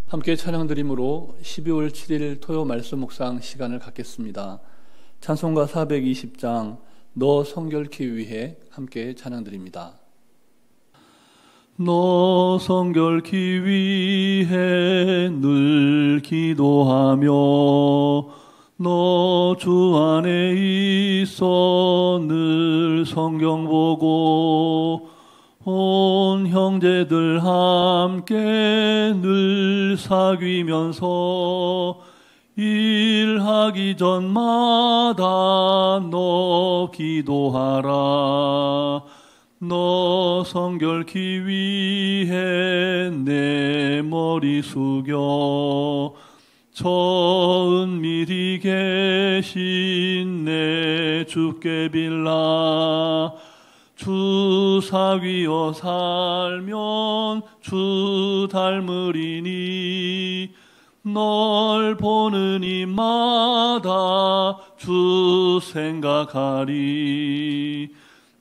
함께 찬양드림으로 12월 7일 토요 말씀 묵상 시간을 갖겠습니다. 찬송가 420장 너 성결케 위해 함께 찬양드립니다. 너 성결케 위해 늘 기도하며 너 주 안에 있어 늘 성경 보고 온 형제들 함께 늘 사귀면서 일하기 전마다 너 기도하라. 너 성결케 위해 내 머리 숙여 저 은밀히 계신 내 주께 빌라. 주 사귀어 살면 주 닮으리니 널 보는 이마다 주 생각하리.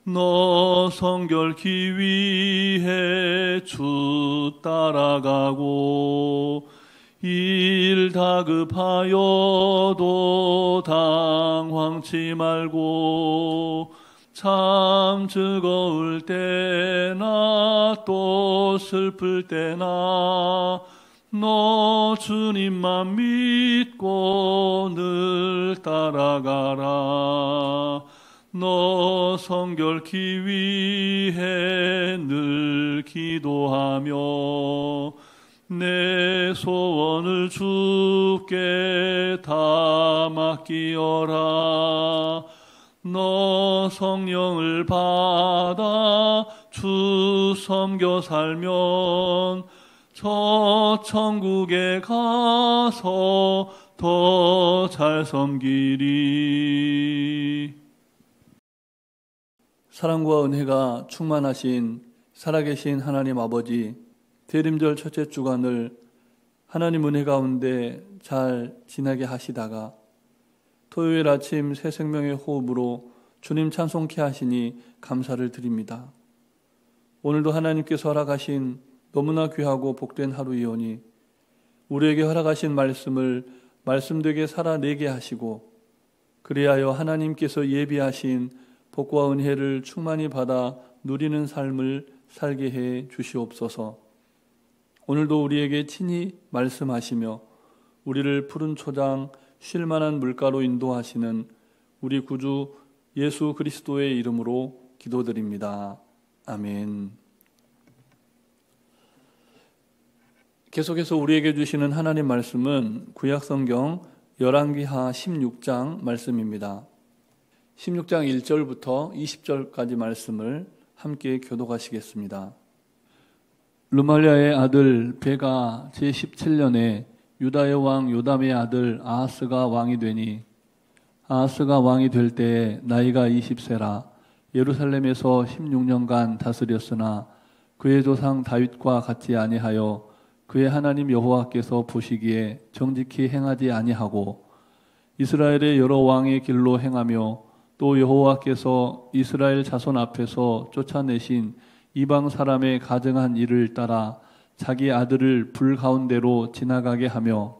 너 성결케 위해 주 따라가고 일 다급하여도 당황치 말고 참 즐거울 때나 또 슬플 때나 너 주님만 믿고 늘 따라가라. 너 성결케 위해 늘 기도하며 내 소원을 주께 다 맡기어라. 너 성령을 받아 주 섬겨 살면 저 천국에 가서 더 잘 섬기리. 사랑과 은혜가 충만하신 살아계신 하나님 아버지, 대림절 첫째 주간을 하나님 은혜 가운데 잘 지나게 하시다가 토요일 아침 새 생명의 호흡으로 주님 찬송케 하시니 감사를 드립니다. 오늘도 하나님께서 허락하신 너무나 귀하고 복된 하루이오니 우리에게 허락하신 말씀을 말씀되게 살아내게 하시고 그리하여 하나님께서 예비하신 복과 은혜를 충만히 받아 누리는 삶을 살게 해 주시옵소서. 오늘도 우리에게 친히 말씀하시며 우리를 푸른 초장 쉴만한 물가로 인도하시는 우리 구주 예수 그리스도의 이름으로 기도드립니다. 아멘. 계속해서 우리에게 주시는 하나님 말씀은 구약성경 열왕기하 16장 말씀입니다. 16장 1절부터 20절까지 말씀을 함께 교독하시겠습니다. 르말랴의 아들 베가 제17년에 유다의 왕 요담의 아들 아하스가 왕이 되니 아하스가 왕이 될 때에 나이가 20세라 예루살렘에서 16년간 다스렸으나 그의 조상 다윗과 같이 아니하여 그의 하나님 여호와께서 보시기에 정직히 행하지 아니하고 이스라엘의 여러 왕의 길로 행하며 또 여호와께서 이스라엘 자손 앞에서 쫓아내신 이방 사람의 가증한 일을 따라 자기 아들을 불 가운데로 지나가게 하며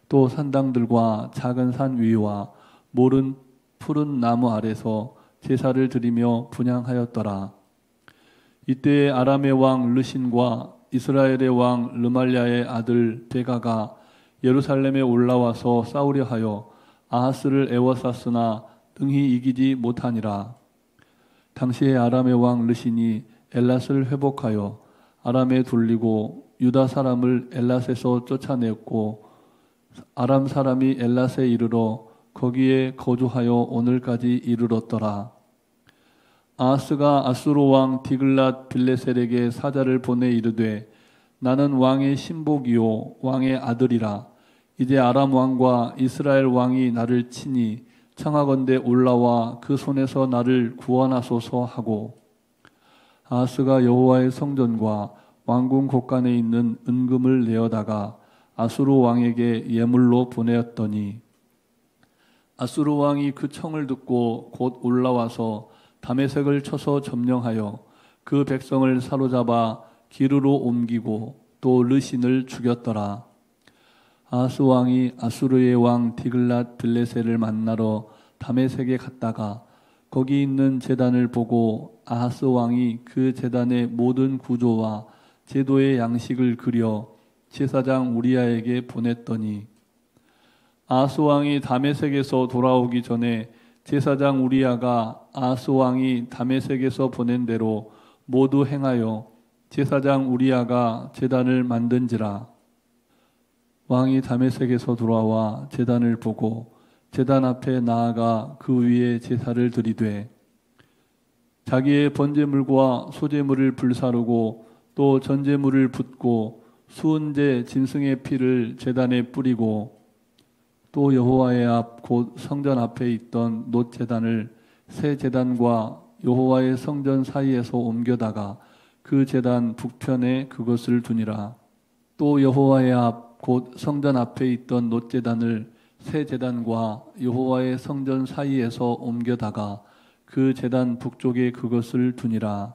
또 산당들과 작은 산 위와 모른 푸른 나무 아래서 제사를 드리며 분향하였더라. 이때에 아람의 왕 르신과 이스라엘의 왕 르말랴의 아들 베가가 예루살렘에 올라와서 싸우려 하여 아하스를 애워쌌으나 능히 이기지 못하니라. 당시에 아람의 왕 르신이 엘랏을 회복하여 아람에 돌리고 유다 사람을 엘랏에서 쫓아냈고 아람 사람이 엘랏에 이르러 거기에 거주하여 오늘까지 이르렀더라. 아하스가 아수르 왕 디글랏 빌레셀에게 사자를 보내 이르되 나는 왕의 신복이요 왕의 아들이라. 이제 아람 왕과 이스라엘 왕이 나를 치니 청하건대 올라와 그 손에서 나를 구원하소서 하고 아하스가 여호와의 성전과 왕궁 곳간에 있는 은금을 내어다가 아수르 왕에게 예물로 보내었더니 아수르 왕이 그 청을 듣고 곧 올라와서 다메섹을 쳐서 점령하여 그 백성을 사로잡아 기르로 옮기고 또 르신을 죽였더라. 아하스 왕이 아수르의 왕 디글랏 빌레셀을 만나러 다메섹에 갔다가 거기 있는 제단을 보고 아하스 왕이 그 제단의 모든 구조와 제도의 양식을 그려 제사장 우리야에게 보냈더니 아하스 왕이 다메섹에서 돌아오기 전에 제사장 우리야가 아하스 왕이 다메섹에서 보낸 대로 모두 행하여 제사장 우리야가 제단을 만든지라. 왕이 다메섹에서 돌아와 제단을 보고 제단 앞에 나아가 그 위에 제사를 드리되 자기의 번제물과 소제물을 불사르고 또 전제물을 붓고 수은제 짐승의 피를 제단에 뿌리고 또 여호와의 앞 곧 성전 앞에 있던 놋 제단을 새 제단과 여호와의 성전 사이에서 옮겨다가 그 제단 북편에 그것을 두니라. 또 여호와의 앞 곧 성전 앞에 있던 놋 제단을 새 제단과 여호와의 성전 사이에서 옮겨다가 그 제단 북쪽에 그것을 두니라.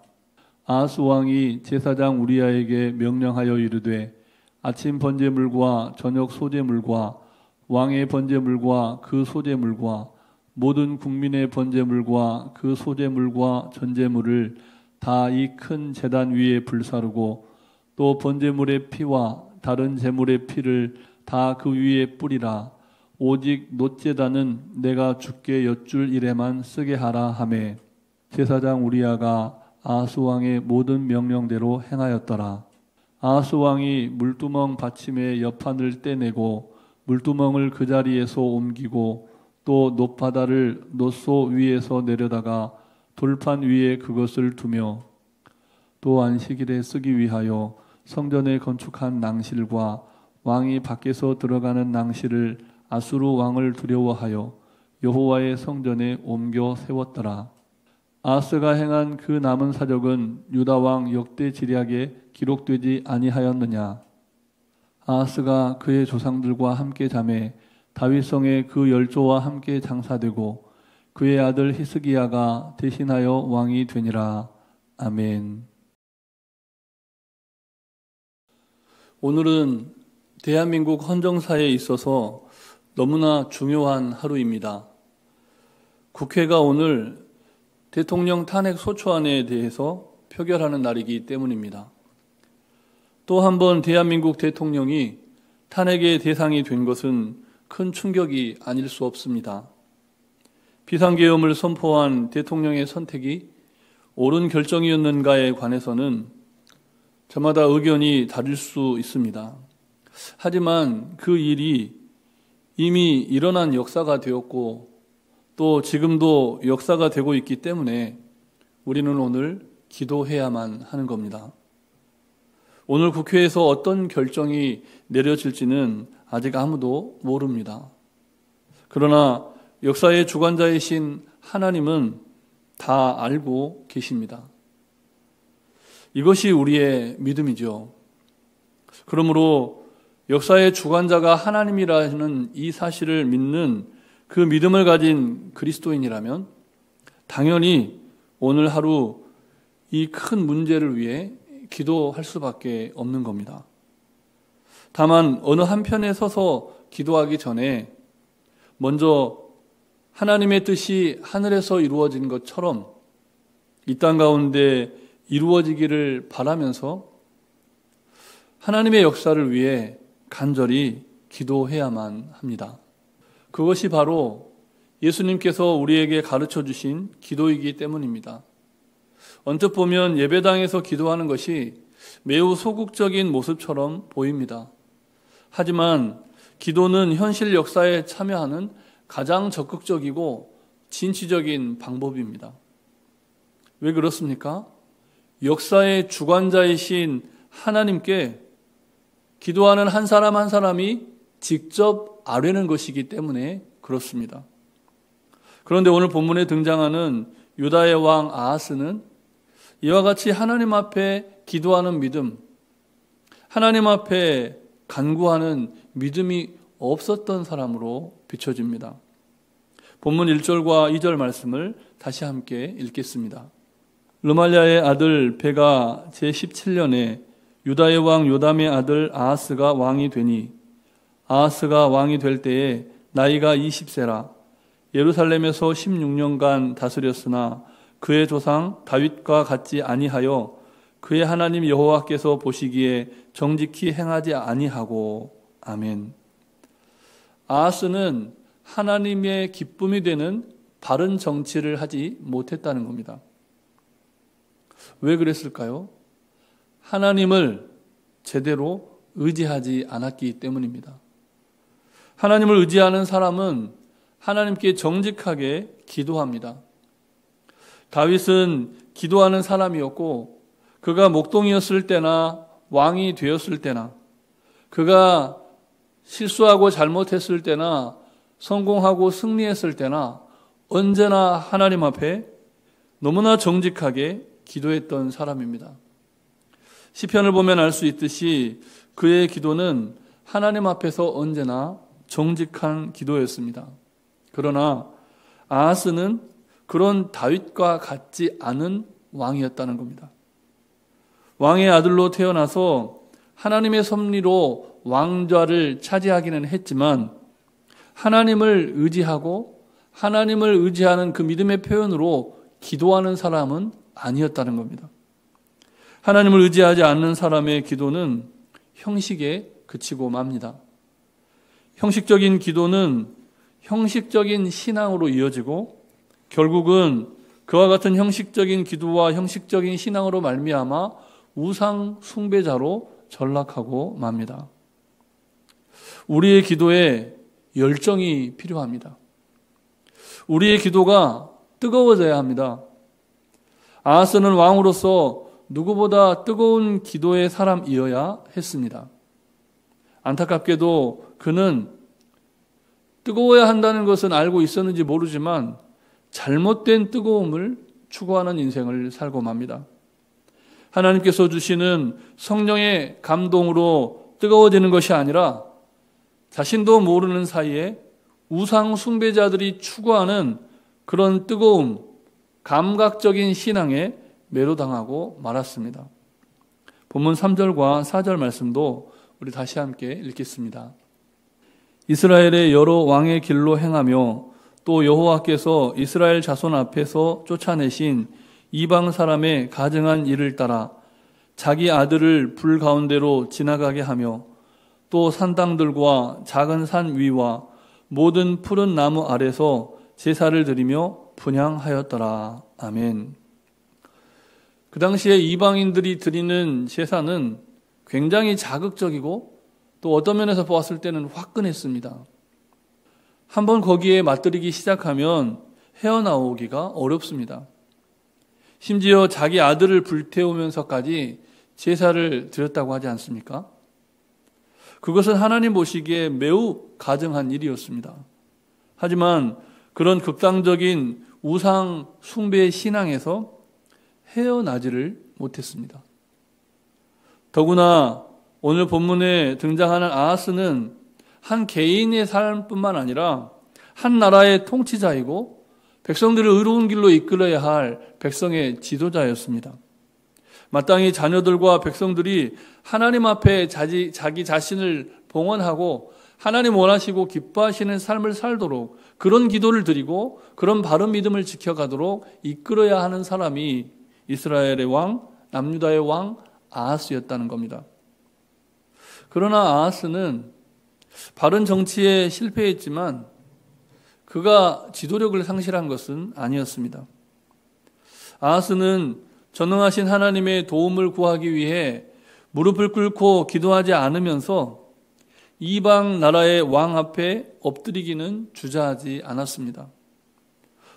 아하스 왕이 제사장 우리야에게 명령하여 이르되 아침 번제물과 저녁 소제물과 왕의 번제물과 그 소제물과 모든 국민의 번제물과 그 소제물과 전제물을 다 이 큰 제단 위에 불사르고 또 번제물의 피와 다른 제물의 피를 다 그 위에 뿌리라. 오직 놋 제단은 내가 주께 여쭐 일에만 쓰게 하라 하매 제사장 우리야가 아하스 왕의 모든 명령대로 행하였더라. 아하스 왕이 물두멍 받침의 옆판을 떼내고 물두멍을 그 자리에서 옮기고 또 놋바다를 놋소 위에서 내려다가 돌판 위에 그것을 두며 또 안식일에 쓰기 위하여 성전에 건축한 낭실과 왕이 밖에서 들어가는 낭실을 아수르 왕을 두려워하여 여호와의 성전에 옮겨 세웠더라. 아하스가 행한 그 남은 사적은 유다 왕 역대 지략에 기록되지 아니하였느냐. 아하스가 그의 조상들과 함께 잠에 다윗성에 그 열조와 함께 장사되고 그의 아들 히스기야가 대신하여 왕이 되니라. 아멘. 오늘은 대한민국 헌정사에 있어서 너무나 중요한 하루입니다. 국회가 오늘 대통령 탄핵 소추안에 대해서 표결하는 날이기 때문입니다. 또 한 번 대한민국 대통령이 탄핵의 대상이 된 것은 큰 충격이 아닐 수 없습니다. 비상계엄을 선포한 대통령의 선택이 옳은 결정이었는가에 관해서는 저마다 의견이 다를 수 있습니다. 하지만 그 일이 이미 일어난 역사가 되었고 또 지금도 역사가 되고 있기 때문에 우리는 오늘 기도해야만 하는 겁니다. 오늘 국회에서 어떤 결정이 내려질지는 아직 아무도 모릅니다. 그러나 역사의 주관자이신 하나님은 다 알고 계십니다. 이것이 우리의 믿음이죠. 그러므로 역사의 주관자가 하나님이라는 이 사실을 믿는 그 믿음을 가진 그리스도인이라면 당연히 오늘 하루 이 큰 문제를 위해 기도할 수밖에 없는 겁니다. 다만 어느 한편에 서서 기도하기 전에 먼저 하나님의 뜻이 하늘에서 이루어진 것처럼 이 땅 가운데 이루어지기를 바라면서 하나님의 역사를 위해 간절히 기도해야만 합니다. 그것이 바로 예수님께서 우리에게 가르쳐 주신 기도이기 때문입니다. 언뜻 보면 예배당에서 기도하는 것이 매우 소극적인 모습처럼 보입니다. 하지만 기도는 현실 역사에 참여하는 가장 적극적이고 진취적인 방법입니다. 왜 그렇습니까? 역사의 주관자이신 하나님께 기도하는 한 사람 한 사람이 직접 아뢰는 것이기 때문에 그렇습니다. 그런데 오늘 본문에 등장하는 유다의 왕 아하스는 이와 같이 하나님 앞에 기도하는 믿음, 하나님 앞에 간구하는 믿음이 없었던 사람으로 비춰집니다. 본문 1절과 2절 말씀을 다시 함께 읽겠습니다. 르말랴의 아들 베가 제17년에 유다의 왕 요담의 아들 아하스가 왕이 되니 아하스가 왕이 될 때에 나이가 20세라 예루살렘에서 16년간 다스렸으나 그의 조상 다윗과 같지 아니하여 그의 하나님 여호와께서 보시기에 정직히 행하지 아니하고. 아멘. 아하스는 하나님의 기쁨이 되는 바른 정치를 하지 못했다는 겁니다. 왜 그랬을까요? 하나님을 제대로 의지하지 않았기 때문입니다. 하나님을 의지하는 사람은 하나님께 정직하게 기도합니다. 다윗은 기도하는 사람이었고 그가 목동이었을 때나 왕이 되었을 때나 그가 실수하고 잘못했을 때나 성공하고 승리했을 때나 언제나 하나님 앞에 너무나 정직하게 기도했던 사람입니다. 시편을 보면 알 수 있듯이 그의 기도는 하나님 앞에서 언제나 정직한 기도였습니다. 그러나 아하스는 그런 다윗과 같지 않은 왕이었다는 겁니다. 왕의 아들로 태어나서 하나님의 섭리로 왕좌를 차지하기는 했지만 하나님을 의지하고 하나님을 의지하는 그 믿음의 표현으로 기도하는 사람은 아니었다는 겁니다. 하나님을 의지하지 않는 사람의 기도는 형식에 그치고 맙니다. 형식적인 기도는 형식적인 신앙으로 이어지고 결국은 그와 같은 형식적인 기도와 형식적인 신앙으로 말미암아 우상 숭배자로 전락하고 맙니다. 우리의 기도에 열정이 필요합니다. 우리의 기도가 뜨거워져야 합니다. 아하스는 왕으로서 누구보다 뜨거운 기도의 사람이어야 했습니다. 안타깝게도 그는 뜨거워야 한다는 것은 알고 있었는지 모르지만 잘못된 뜨거움을 추구하는 인생을 살고 맙니다. 하나님께서 주시는 성령의 감동으로 뜨거워지는 것이 아니라 자신도 모르는 사이에 우상 숭배자들이 추구하는 그런 뜨거움, 감각적인 신앙에 매료당하고 말았습니다. 본문 3절과 4절 말씀도 우리 다시 함께 읽겠습니다. 이스라엘의 여러 왕의 길로 행하며 또 여호와께서 이스라엘 자손 앞에서 쫓아내신 이방 사람의 가증한 일을 따라 자기 아들을 불 가운데로 지나가게 하며 또 산당들과 작은 산 위와 모든 푸른 나무 아래서 제사를 드리며 분향하였더라. 아멘. 그 당시에 이방인들이 드리는 제사는 굉장히 자극적이고 또 어떤 면에서 보았을 때는 화끈했습니다. 한번 거기에 맞들이기 시작하면 헤어나오기가 어렵습니다. 심지어 자기 아들을 불태우면서까지 제사를 드렸다고 하지 않습니까? 그것은 하나님 보시기에 매우 가증한 일이었습니다. 하지만 그런 극단적인 우상 숭배의 신앙에서 헤어나지를 못했습니다. 더구나 오늘 본문에 등장하는 아하스는 한 개인의 삶뿐만 아니라 한 나라의 통치자이고 백성들을 의로운 길로 이끌어야 할 백성의 지도자였습니다. 마땅히 자녀들과 백성들이 하나님 앞에 자기 자신을 봉헌하고 하나님 원하시고 기뻐하시는 삶을 살도록 그런 기도를 드리고 그런 바른 믿음을 지켜가도록 이끌어야 하는 사람이 이스라엘의 왕, 남유다의 왕 아하스였다는 겁니다. 그러나 아하스는 바른 정치에 실패했지만 그가 지도력을 상실한 것은 아니었습니다. 아하스는 전능하신 하나님의 도움을 구하기 위해 무릎을 꿇고 기도하지 않으면서 이방 나라의 왕 앞에 엎드리기는 주저하지 않았습니다.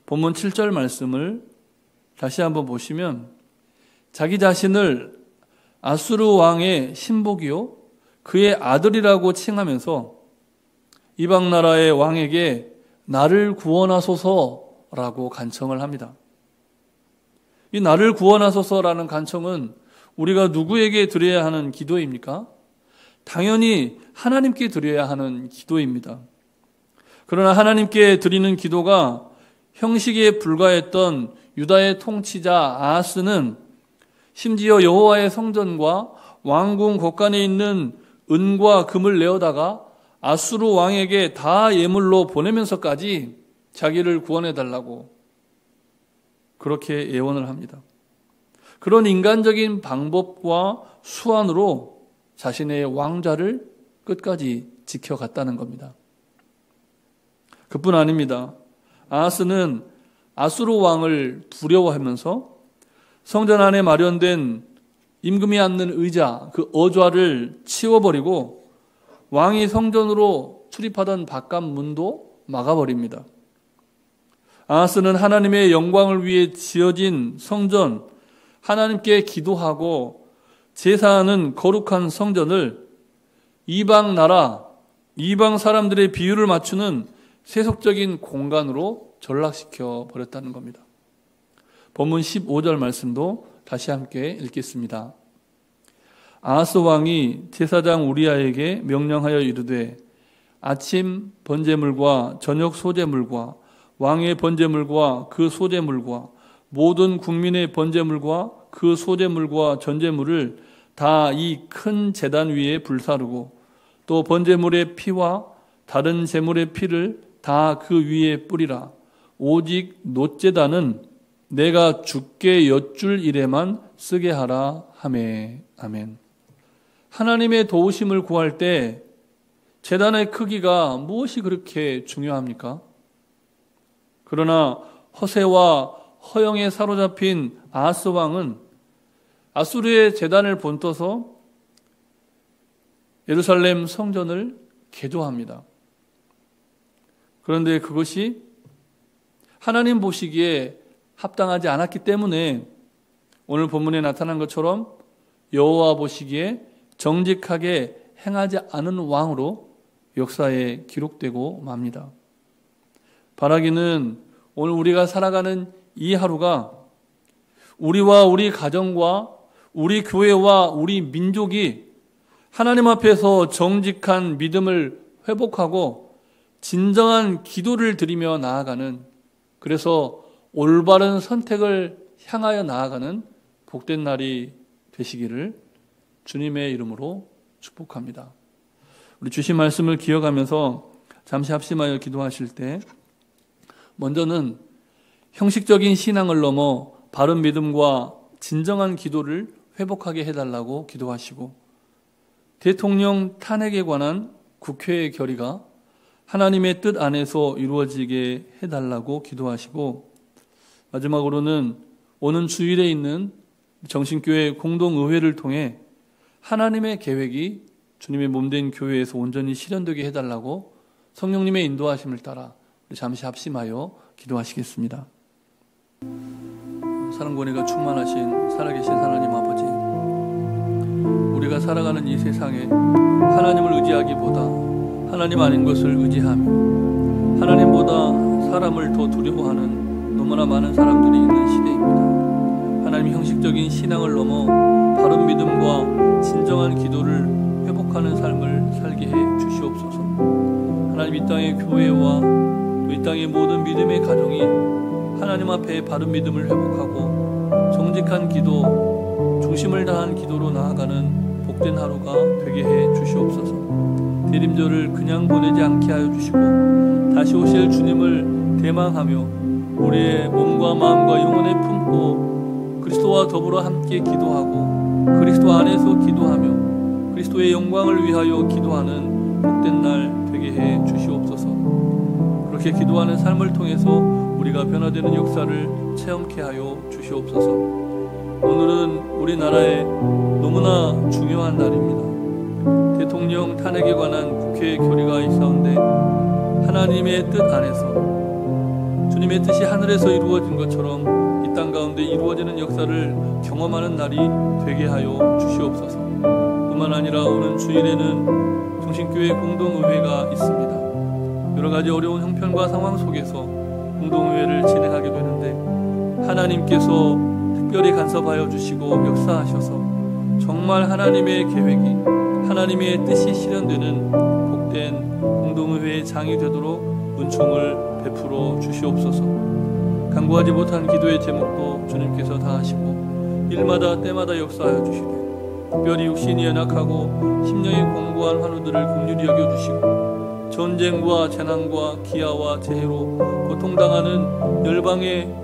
본문 7절 말씀을 다시 한번 보시면 자기 자신을 아수르 왕의 신복이요 그의 아들이라고 칭하면서 이방 나라의 왕에게 나를 구원하소서라고 간청을 합니다. 이 나를 구원하소서라는 간청은 우리가 누구에게 드려야 하는 기도입니까? 당연히 하나님께 드려야 하는 기도입니다. 그러나 하나님께 드리는 기도가 형식에 불과했던 유다의 통치자 아하스는 심지어 여호와의 성전과 왕궁 곳간에 있는 은과 금을 내어다가 아수르 왕에게 다 예물로 보내면서까지 자기를 구원해달라고 그렇게 예언을 합니다. 그런 인간적인 방법과 수완으로 자신의 왕좌를 끝까지 지켜갔다는 겁니다. 그뿐 아닙니다. 아하스는 아수르 왕을 두려워하면서 성전 안에 마련된 임금이 앉는 의자, 그 어좌를 치워버리고 왕이 성전으로 출입하던 바깥문도 막아버립니다. 아하스는 하나님의 영광을 위해 지어진 성전, 하나님께 기도하고 제사하는 거룩한 성전을 이방 나라, 이방 사람들의 비율을 맞추는 세속적인 공간으로 전락시켜 버렸다는 겁니다. 본문 15절 말씀도 다시 함께 읽겠습니다. 아하스 왕이 제사장 우리아에게 명령하여 이르되 아침 번제물과 저녁 소제물과 왕의 번제물과 그 소제물과 모든 국민의 번제물과 그 소제물과 전제물을 다 이 큰 제단 위에 불사르고 또 번제물의 피와 다른 제물의 피를 다 그 위에 뿌리라. 오직 놋제단은 내가 주께 여쭐 일에만 쓰게 하라 하매. 아멘. 하나님의 도우심을 구할 때 제단의 크기가 무엇이 그렇게 중요합니까? 그러나 허세와 허영에 사로잡힌 아하스 왕은 아수르의 제단을 본떠서 예루살렘 성전을 개조합니다. 그런데 그것이 하나님 보시기에 합당하지 않았기 때문에 오늘 본문에 나타난 것처럼 여호와 보시기에 정직하게 행하지 않은 왕으로 역사에 기록되고 맙니다. 바라기는 오늘 우리가 살아가는 이 하루가 우리와 우리 가정과 우리 교회와 우리 민족이 하나님 앞에서 정직한 믿음을 회복하고 진정한 기도를 드리며 나아가는, 그래서 올바른 선택을 향하여 나아가는 복된 날이 되시기를 주님의 이름으로 축복합니다. 우리 주신 말씀을 기억하면서 잠시 합심하여 기도하실 때 먼저는 형식적인 신앙을 넘어 바른 믿음과 진정한 기도를 회복하게 해달라고 기도하시고, 대통령 탄핵에 관한 국회의 결의가 하나님의 뜻 안에서 이루어지게 해달라고 기도하시고, 마지막으로는 오는 주일에 있는 정신교회 공동의회를 통해 하나님의 계획이 주님의 몸된 교회에서 온전히 실현되게 해달라고 성령님의 인도하심을 따라 우리 잠시 합심하여 기도하시겠습니다. 사랑과 은혜가 충만하신 살아계신 하나님 아버지, 우리가 살아가는 이 세상에 하나님을 의지하기보다 하나님 아닌 것을 의지하며 하나님보다 사람을 더 두려워하는 너무나 많은 사람들이 있는 시대입니다. 하나님, 형식적인 신앙을 넘어 바른 믿음과 진정한 기도를 회복하는 삶을 살게 해 주시옵소서. 하나님, 이 땅의 교회와 또 이 땅의 모든 믿음의 가정이 하나님 앞에 바른 믿음을 회복하고 정직한 기도, 중심을 다한 기도로 나아가는 복된 하루가 되게 해 주시옵소서. 대림절을 그냥 보내지 않게 하여 주시고 다시 오실 주님을 대망하며 우리의 몸과 마음과 영혼에 품고 그리스도와 더불어 함께 기도하고 그리스도 안에서 기도하며 그리스도의 영광을 위하여 기도하는 복된 날 되게 해 주시옵소서. 그렇게 기도하는 삶을 통해서 우리가 변화되는 역사를 체험케 하여 주시옵소서. 오늘은 우리나라에 너무나 중요한 날입니다. 대통령 탄핵에 관한 국회의 결의가 있사온데 하나님의 뜻 안에서 주님의 뜻이 하늘에서 이루어진 것처럼 이 땅 가운데 이루어지는 역사를 경험하는 날이 되게 하여 주시옵소서. 뿐만 아니라 오는 주일에는 정신교회 공동의회가 있습니다. 여러 가지 어려운 형편과 상황 속에서 공동의회를 진행하게 되는데 하나님께서 특별히 간섭하여 주시고 역사하셔서 정말 하나님의 계획이, 하나님의 뜻이 실현되는 복된 공동의회의 장이 되도록 은총을 베풀어 주시옵소서. 간구하지 못한 기도의 제목도 주님께서 다 하시고 일마다 때마다 역사하여 주시되 특별히 육신이 연약하고 심령이 공고한 환우들을 긍휼히 여겨주시고 전쟁과 재난과 기아와 재해로 고통당하는 열방의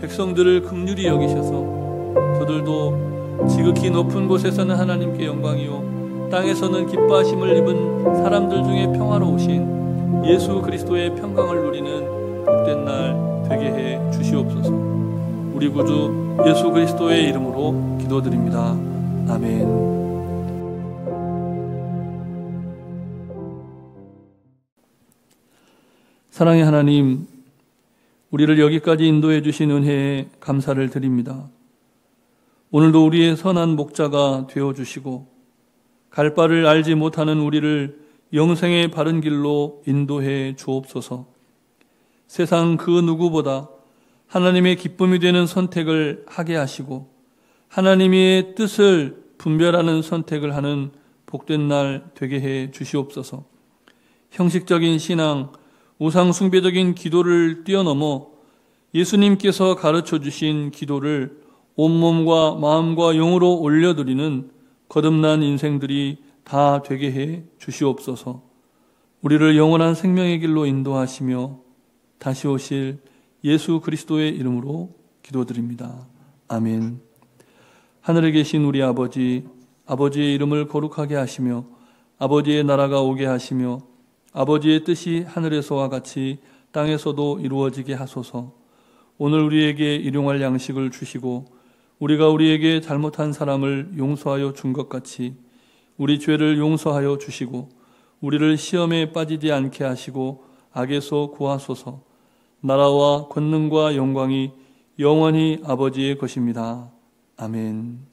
백성들을 긍휼히 여기셔서 저들도 지극히 높은 곳에서는 하나님께 영광이요 땅에서는 기뻐하심을 입은 사람들 중에 평화로우신 예수 그리스도의 평강을 누리는 복된 날 되게 해 주시옵소서. 우리 구주 예수 그리스도의 이름으로 기도드립니다. 아멘. 사랑의 하나님, 우리를 여기까지 인도해 주신 은혜에 감사를 드립니다. 오늘도 우리의 선한 목자가 되어주시고 갈 바를 알지 못하는 우리를 영생의 바른 길로 인도해 주옵소서. 세상 그 누구보다 하나님의 기쁨이 되는 선택을 하게 하시고 하나님의 뜻을 분별하는 선택을 하는 복된 날 되게 해 주시옵소서. 형식적인 신앙, 우상 숭배적인 기도를 뛰어넘어 예수님께서 가르쳐 주신 기도를 온몸과 마음과 영으로 올려드리는 거듭난 인생들이 다 되게 해 주시옵소서. 우리를 영원한 생명의 길로 인도하시며 다시 오실 예수 그리스도의 이름으로 기도드립니다. 아멘. 하늘에 계신 우리 아버지, 아버지의 이름을 거룩하게 하시며 아버지의 나라가 오게 하시며 아버지의 뜻이 하늘에서와 같이 땅에서도 이루어지게 하소서. 오늘 우리에게 일용할 양식을 주시고 우리가 우리에게 잘못한 사람을 용서하여 준 것 같이 우리 죄를 용서하여 주시고 우리를 시험에 빠지지 않게 하시고 악에서 구하소서. 나라와 권능과 영광이 영원히 아버지의 것입니다. 아멘.